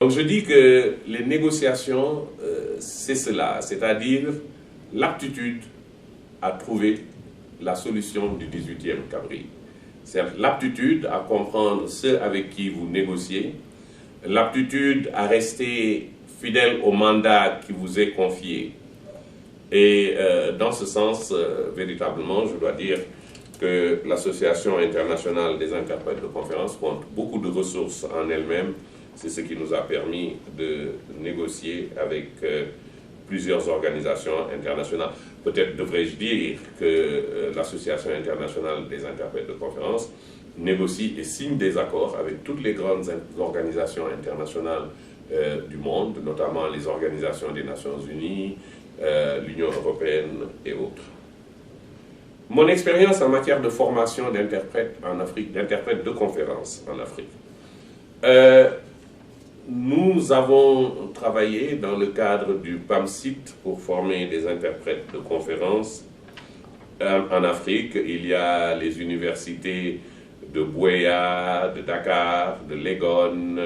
Donc je dis que les négociations, c'est cela, c'est-à-dire l'aptitude à trouver la solution du 18e cabri. C'est l'aptitude à comprendre ceux avec qui vous négociez, l'aptitude à rester fidèle au mandat qui vous est confié. Et dans ce sens, véritablement, je dois dire que l'Association internationale des interprètes de conférences compte beaucoup de ressources en elle-même. C'est ce qui nous a permis de négocier avec plusieurs organisations internationales. Peut-être devrais-je dire que l'Association internationale des interprètes de conférences négocie et signe des accords avec toutes les grandes organisations internationales du monde, notamment les organisations des Nations Unies, l'Union européenne et autres. Mon expérience en matière de formation d'interprètes en Afrique, d'interprètes de conférences en Afrique. Nous avons travaillé dans le cadre du PAMSIT pour former des interprètes de conférences en Afrique. Il y a les universités de Buea, de Dakar, de Legon,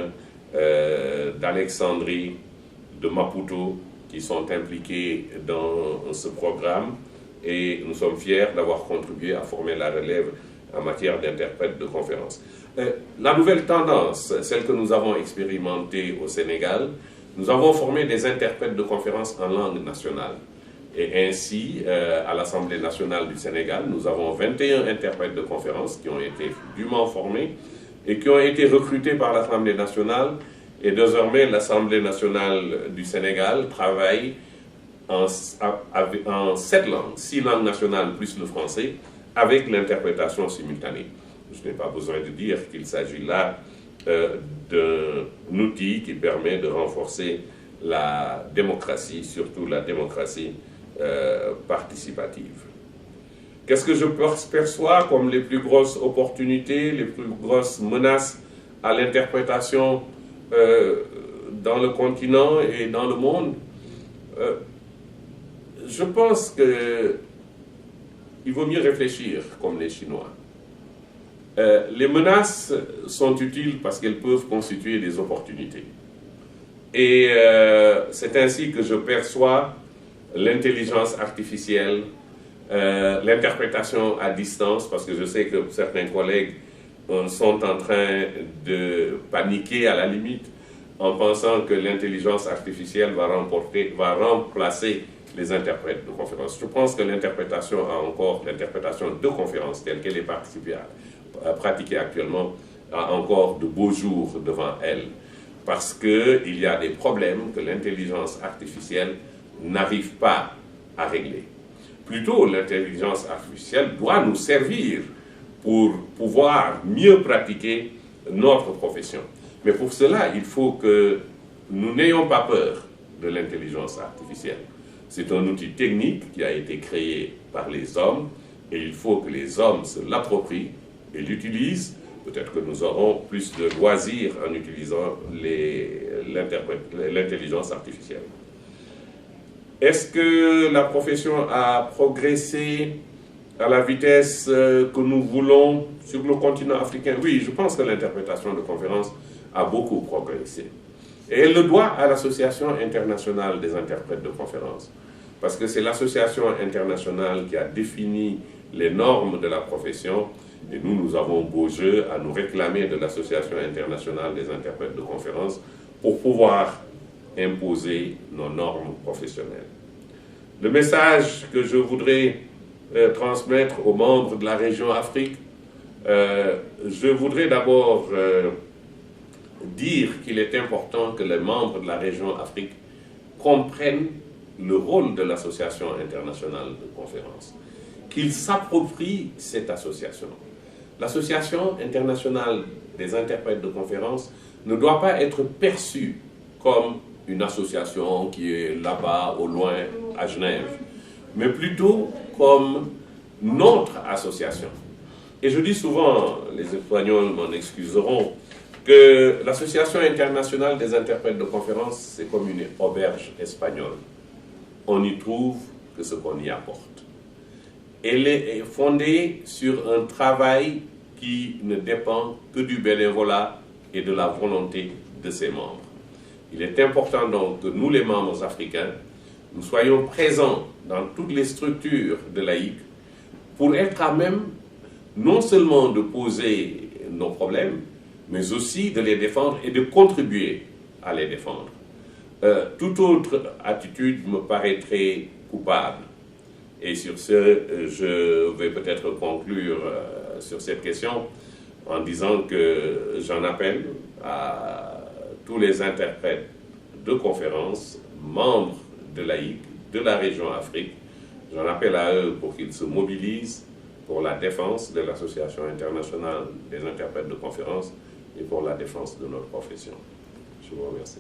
d'Alexandrie, de Maputo, qui sont impliqués dans ce programme. Et nous sommes fiers d'avoir contribué à former la relève en matière d'interprètes de conférences. La nouvelle tendance, celle que nous avons expérimentée au Sénégal, nous avons formé des interprètes de conférences en langue nationale. Et ainsi, à l'Assemblée nationale du Sénégal, nous avons 21 interprètes de conférences qui ont été dûment formés et qui ont été recrutés par l'Assemblée nationale. Et désormais, l'Assemblée nationale du Sénégal travaille en 7 langues, 6 langues nationales plus le français, avec l'interprétation simultanée. Je n'ai pas besoin de dire qu'il s'agit là d'un outil qui permet de renforcer la démocratie, surtout la démocratie participative. Qu'est-ce que je perçois comme les plus grosses opportunités, les plus grosses menaces à l'interprétation dans le continent et dans le monde? Je pense qu'il vaut mieux réfléchir comme les Chinois. Les menaces sont utiles parce qu'elles peuvent constituer des opportunités. Et c'est ainsi que je perçois l'intelligence artificielle, l'interprétation à distance, parce que je sais que certains collègues sont en train de paniquer à la limite en pensant que l'intelligence artificielle va remplacer les interprètes de conférences. Je pense que l'interprétation de conférences telle qu'elle est pratiquée actuellement a encore de beaux jours devant elle, parce qu'il y a des problèmes que l'intelligence artificielle n'arrive pas à régler. Plutôt, l'intelligence artificielle doit nous servir pour pouvoir mieux pratiquer notre profession. Mais pour cela, il faut que nous n'ayons pas peur de l'intelligence artificielle. C'est un outil technique qui a été créé par les hommes et il faut que les hommes se l'approprient et l'utilisent. Peut-être que nous aurons plus de loisirs en utilisant l'intelligence artificielle. Est-ce que la profession a progressé à la vitesse que nous voulons sur le continent africain? Oui, je pense que l'interprétation de conférences a beaucoup progressé. Et elle le doit à l'Association internationale des interprètes de conférences. Parce que c'est l'Association internationale qui a défini les normes de la profession. Et nous avons beau jeu à nous réclamer de l'Association internationale des interprètes de conférences pour pouvoir imposer nos normes professionnelles. Le message que je voudrais transmettre aux membres de la région Afrique, je voudrais d'abord dire qu'il est important que les membres de la région Afrique comprennent le rôle de l'Association internationale de conférences, qu'ils s'approprient cette association. L'Association internationale des interprètes de conférences ne doit pas être perçue comme une association qui est là-bas, au loin, à Genève, mais plutôt comme notre association. Et je dis souvent, les Espagnols m'en excuseront, que l'Association internationale des interprètes de conférences, c'est comme une auberge espagnole. On n'y trouve que ce qu'on y apporte. Elle est fondée sur un travail qui ne dépend que du bénévolat et de la volonté de ses membres. Il est important donc que nous, les membres africains, nous soyons présents dans toutes les structures de l'AIC pour être à même non seulement de poser nos problèmes, mais aussi de les défendre et de contribuer à les défendre. Toute autre attitude me paraîtrait coupable. Et sur ce, je vais peut-être conclure sur cette question en disant que j'en appelle à tous les interprètes de conférences, membres de l'AIC, de la région Afrique. J'en appelle à eux pour qu'ils se mobilisent pour la défense de l'Association internationale des interprètes de conférences et pour la défense de notre profession. Je vous remercie.